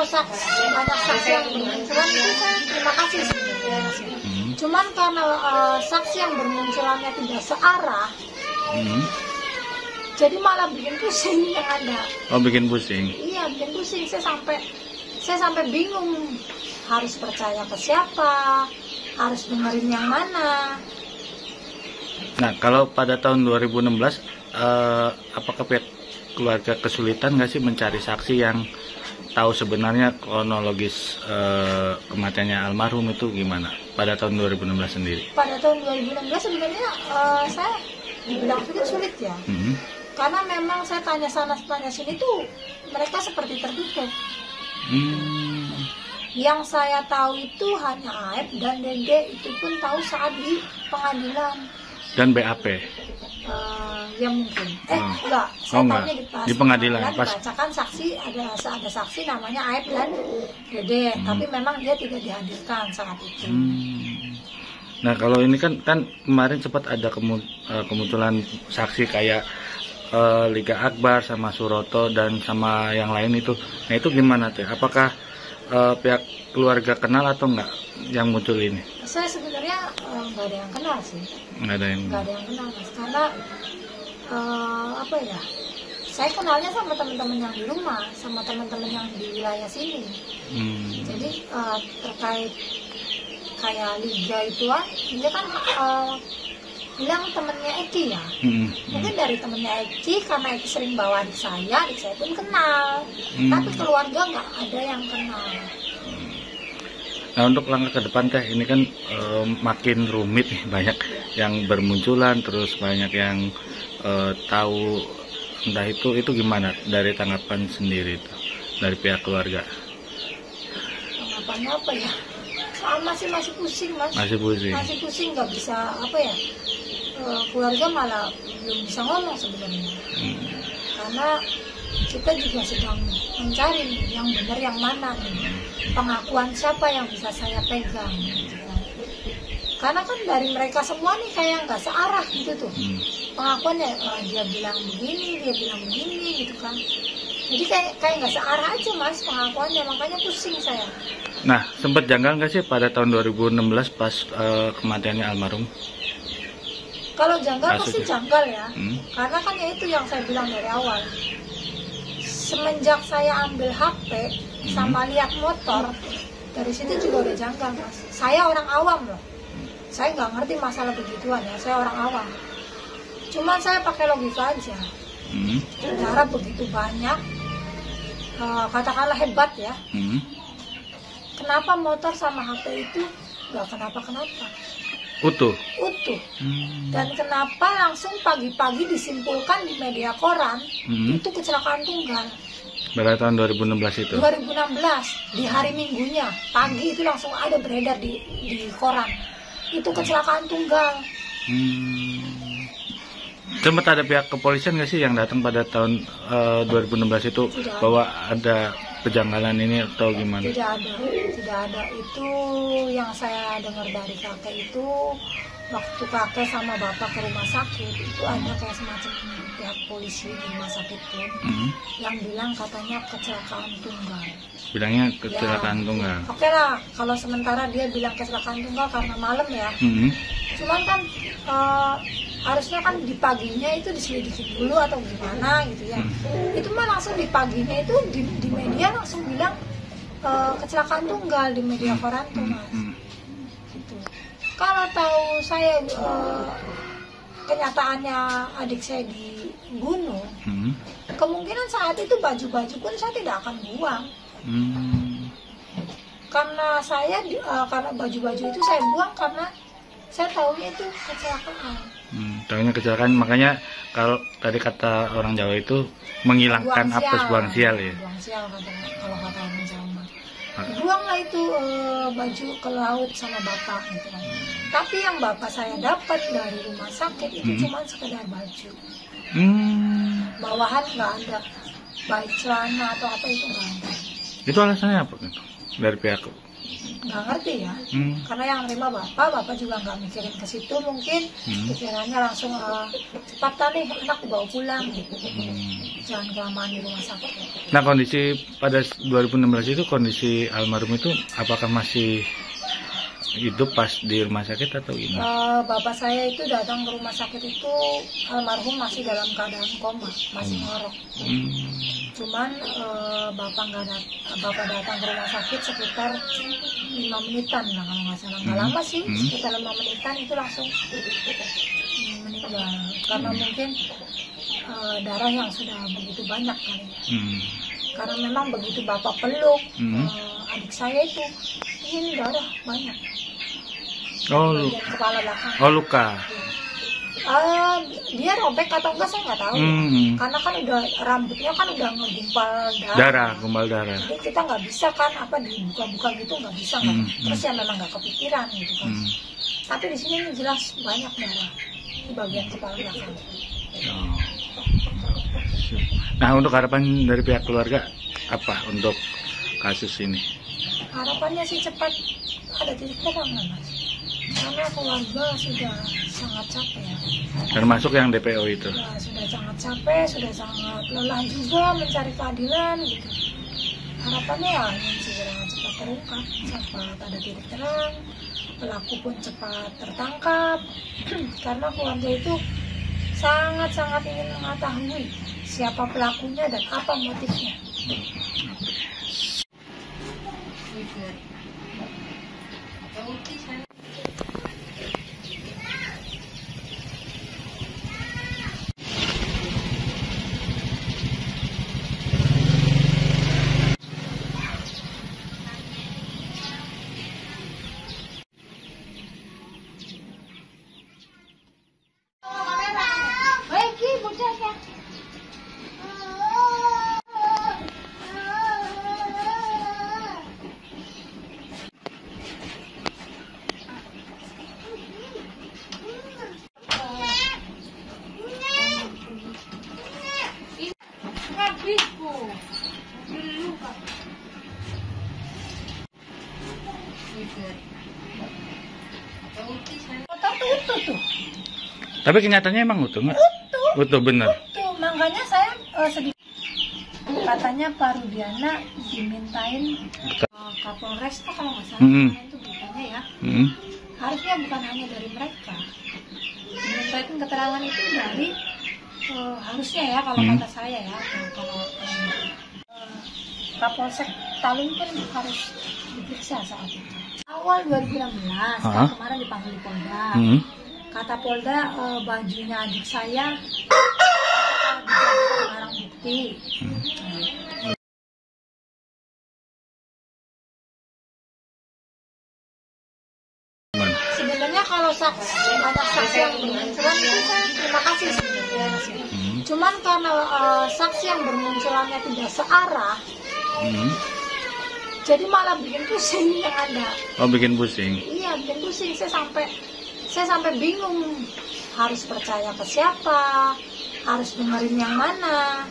kalau banyak saksi yang bermunculan itu saya terima kasih sebenarnya. Cuman karena saksi yang bermunculannya tidak searah, jadi malah bikin pusing yang ada. Oh, bikin pusing? Iya, bikin pusing. Saya sampai bingung harus percaya ke siapa, harus dengerin yang mana. Nah, kalau pada tahun 2016, apakah pihak keluarga kesulitan nggak sih mencari saksi yang tahu sebenarnya kronologis kematiannya almarhum itu gimana pada tahun 2016 sendiri? Pada tahun 2016 sebenarnya saya dibilang sulit ya. Karena memang saya tanya sana tanya sini tuh mereka seperti tertutup. Yang saya tahu itu hanya Aep dan Dede, itu pun tahu saat di pengadilan. Dan BAP? Ya mungkin. Enggak. Saya tahunya di pengadilan. Pas dibacakan saksi, ada saksi namanya Aep dan Dede, tapi memang dia tidak dihadirkan saat itu. Nah, kalau ini kan kemarin sempat ada kemunculan saksi kayak Liga Akbar sama Suroto dan sama yang lain itu. Nah, itu gimana tuh? Apakah pihak keluarga kenal atau enggak yang muncul ini? Saya sebenarnya nggak ada yang kenal sih. Nggak ada yang kenal, Mas. Karena apa ya? Saya kenalnya sama teman-teman yang di rumah, sama teman-teman yang di wilayah sini. Jadi terkait kayak Liga itu dia kan bilang temennya Eki ya. Mungkin dari temennya Eki, karena Eki sering bawa adik saya pun kenal. Tapi keluarga nggak ada yang kenal. Nah, untuk langkah ke depan teh, ini kan makin rumit nih, banyak yang bermunculan, terus banyak yang tahu entah itu gimana dari tanggapan sendiri itu dari pihak keluarga? Tanggapannya apa ya? Masih pusing, Mas. Masih pusing, nggak bisa apa ya? Keluarga malah belum bisa ngomong sebenarnya. Karena kita juga sedang mencari yang benar yang mana nih. Pengakuan siapa yang bisa saya pegang gitu kan. Karena kan dari mereka semua nih kayak nggak searah gitu tuh. Pengakuannya dia bilang begini gitu kan. Jadi kayak nggak searah aja, Mas, pengakuannya, makanya pusing saya. Nah, sempat janggal nggak sih pada tahun 2016 pas kematiannya almarhum? Kalau janggal pasti janggal ya. Karena kan ya itu yang saya bilang dari awal. Semenjak saya ambil HP sama lihat motor, dari situ juga udah janggal, Mas. Saya orang awam loh. Saya nggak ngerti masalah begituan ya. Saya orang awam. Cuman saya pakai logika aja. Darah begitu banyak, katakanlah hebat ya. Kenapa motor sama HP itu nggak kenapa-kenapa? Utuh. Dan kenapa langsung pagi-pagi disimpulkan di media koran itu kecelakaan tunggal? Pada tahun 2016 itu? 2016, di hari Minggunya pagi itu langsung ada beredar di koran. Itu kecelakaan tunggal. Sempat ada pihak kepolisian nggak sih yang datang pada tahun 2016 itu bahwa ada kejanggalan ini atau gimana? Tidak ada. Itu yang saya dengar dari kakek itu, waktu kakek sama bapak ke rumah sakit itu ada kayak semacam pihak polisi di rumah sakit pun yang bilang katanya kecelakaan tunggal. Bilangnya kecelakaan tunggal. Oke lah, kalau sementara dia bilang kecelakaan tunggal karena malam ya. Cuman kan harusnya kan di paginya itu diselidiki dulu atau gimana gitu ya. Itu mah langsung di paginya itu di media langsung bilang kecelakaan tunggal di media koran tuh, Mas. Gitu. Kalau tahu saya kenyataannya adik saya dibunuh, kemungkinan saat itu baju-baju pun saya tidak akan buang. Karena saya karena baju-baju itu saya buang karena saya tahunya itu kecelakaan. Tahunya kecelakaan, makanya kalau tadi kata orang Jawa itu menghilangkan apes, buang sial ya. Buang sial kalau kata orang Jawa. Buanglah itu baju ke laut sama bapak gitu kan. Tapi yang bapak saya dapat dari rumah sakit itu cuma sekedar baju. Bawahan nggak ada, baik celana atau apa itu nggak ada. Itu alasannya apa kan? Dari pihak? Nggak ngerti ya, karena yang terima bapak juga nggak mikirin ke situ, mungkin pikirannya langsung cepat nih anak dibawa pulang gitu. jangan kelamaan di rumah sakit. Nah, kondisi pada 2016 itu, kondisi almarhum itu apakah masih hidup pas di rumah sakit atau gimana? Bapak saya itu datang ke rumah sakit itu almarhum masih dalam keadaan koma, masih ngorok. Cuman bapak datang ke rumah sakit sekitar 5 menitan lah kalau nggak salah. Nggak lama sih, sekitar 5 menitan itu langsung meninggal. Karena mungkin darah yang sudah begitu banyak kali ya. Karena memang begitu bapak peluk adik saya itu, ini darah banyak. Kepala belakang. Luka. Dia robek atau enggak saya nggak tahu. Karena kan udah rambutnya kan udah ngegumpal gumpal darah. Jadi kita nggak bisa kan dibuka-buka gitu, nggak bisa kan. Terus ya memang nggak kepikiran gitu kan. Tapi di sini jelas banyak darah di bagian kepala belakang. Nah, untuk harapan dari pihak keluarga apa untuk kasus ini? Harapannya sih cepat ada titik terang lah, Mas. Karena keluarga sudah sangat capek ya. Termasuk yang DPO itu. Ya, sudah sangat capek, sudah sangat lelah juga mencari keadilan gitu. Harapannya ya ingin segera cepat terungkap, cepat ada titik terang, pelaku pun cepat tertangkap. Karena keluarga itu sangat-sangat ingin mengetahui siapa pelakunya dan apa motifnya. Tapi kenyataannya emang utuh nggak? Utuh bener. Utuh, makanya saya sedikit. Katanya Pak Rudiana dimintain Kapolres kalau nggak salah itu beritanya ya. Harusnya bukan hanya dari mereka. Dimintain keterangan itu dari harusnya ya kalau kata saya ya. Kalau Kapolsek Talun pun harus diperiksa saat itu. Awal 2016 kan kemarin dipanggil di Polda. Kata Polda bajunya adik saya dijadikan barang bukti. Sebenarnya kalau banyak saksi yang bermunculan itu saya terima kasih sebenarnya. Cuman karena saksi yang bermunculannya tidak searah, jadi malah bikin pusing yang ada. Oh, bikin pusing? Iya, bikin pusing. Saya sampai bingung harus percaya ke siapa, harus dengerin yang mana.